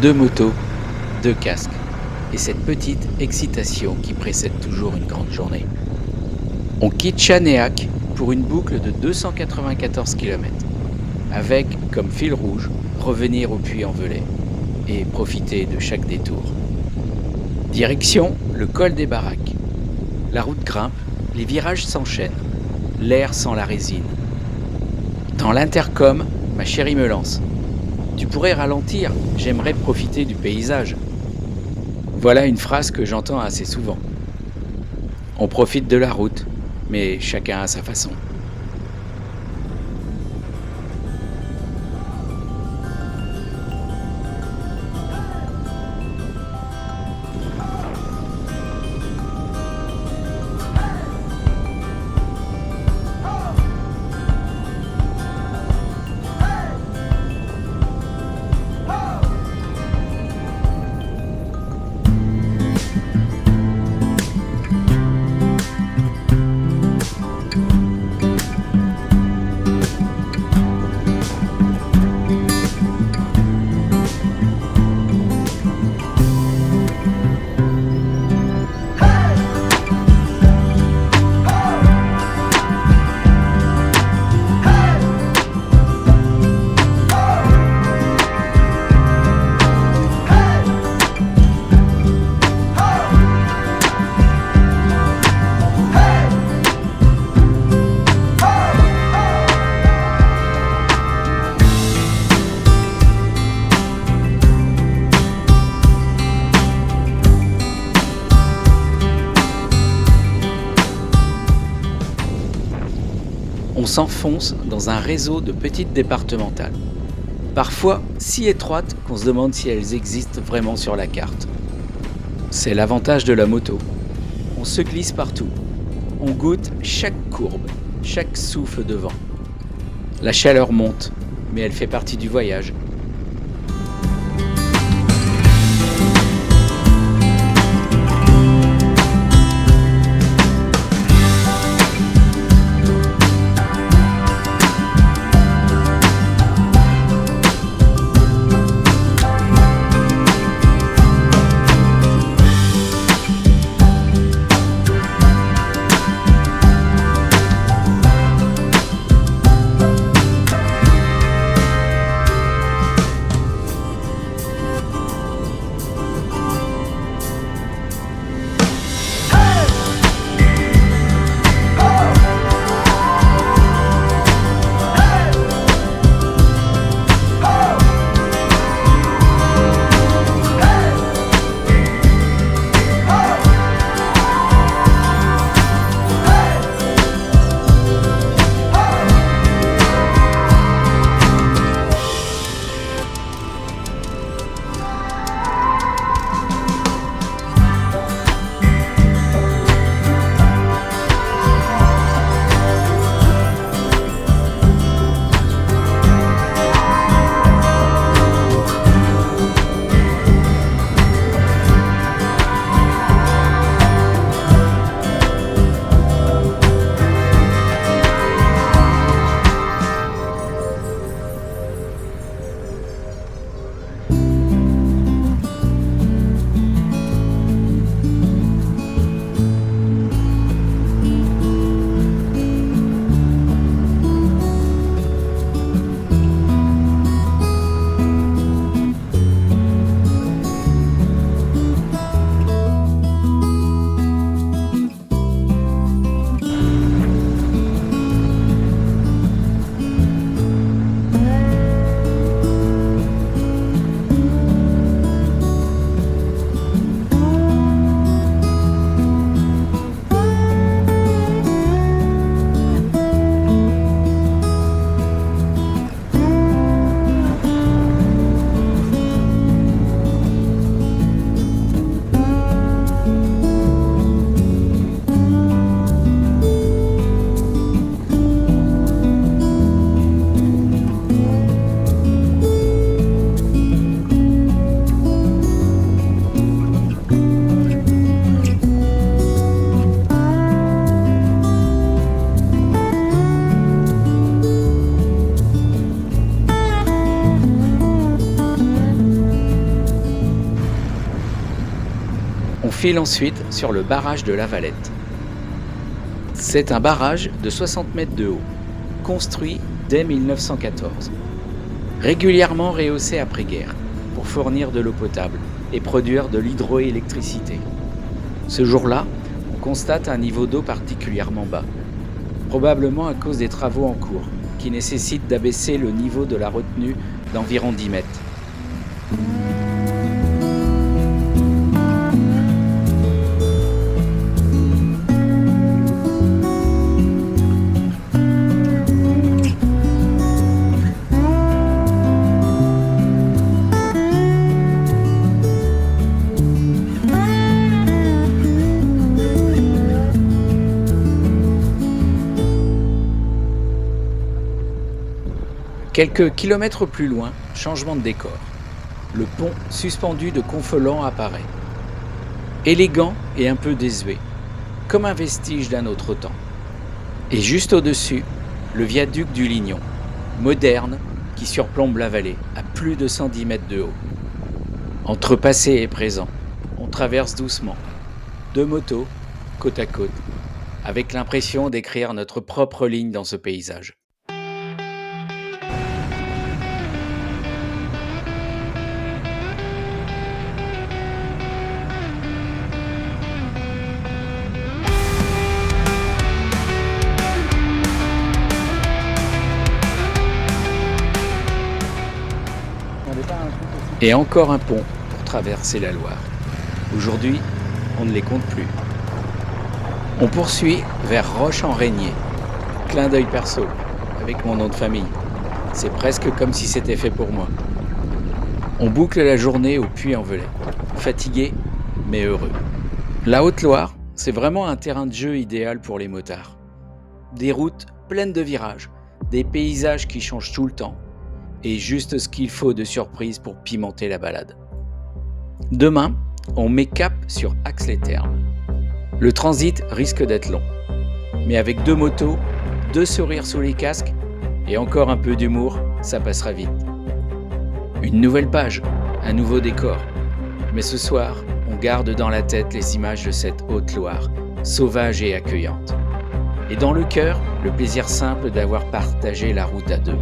2 motos, 2 casques. Et cette petite excitation qui précède toujours une grande journée. On quitte Chanéac pour une boucle de 294 km, avec comme fil rouge revenir au Puy-en-Velay et profiter de chaque détour. Direction le col des Baraques. La route grimpe, les virages s'enchaînent, l'air sent la résine. Dans l'intercom, ma chérie me lance. Tu pourrais ralentir, j'aimerais profiter du paysage. Voilà une phrase que j'entends assez souvent. On profite de la route, mais chacun à sa façon. On s'enfonce dans un réseau de petites départementales, parfois si étroites qu'on se demande si elles existent vraiment sur la carte. C'est l'avantage de la moto. On se glisse partout. On goûte chaque courbe, chaque souffle de vent. La chaleur monte, mais elle fait partie du voyage. file ensuite sur le barrage de la Valette. C'est un barrage de 60 mètres de haut, construit dès 1914, régulièrement rehaussé après-guerre pour fournir de l'eau potable et produire de l'hydroélectricité. Ce jour-là, on constate un niveau d'eau particulièrement bas, probablement à cause des travaux en cours, qui nécessitent d'abaisser le niveau de la retenue d'environ 10 mètres. Quelques kilomètres plus loin, changement de décor. Le pont suspendu de Confeland apparaît. Élégant et un peu désuet, comme un vestige d'un autre temps. Et juste au-dessus, le viaduc du Lignon, moderne, qui surplombe la vallée, à plus de 110 mètres de haut. Entre passé et présent, on traverse doucement, deux motos, côte à côte, avec l'impression d'écrire notre propre ligne dans ce paysage. Et encore un pont pour traverser la Loire. Aujourd'hui, on ne les compte plus. On poursuit vers Roche-en-Régnier. Clin d'œil perso, avec mon nom de famille. C'est presque comme si c'était fait pour moi. On boucle la journée au Puy-en-Velay. Fatigué, mais heureux. La Haute-Loire, c'est vraiment un terrain de jeu idéal pour les motards. Des routes pleines de virages, des paysages qui changent tout le temps, et juste ce qu'il faut de surprise pour pimenter la balade. Demain, on met cap sur Ax-les-Thermes. Le transit risque d'être long, mais avec deux motos, deux sourires sous les casques et encore un peu d'humour, ça passera vite. Une nouvelle page, un nouveau décor. Mais ce soir, on garde dans la tête les images de cette Haute-Loire, sauvage et accueillante. Et dans le cœur, le plaisir simple d'avoir partagé la route à deux.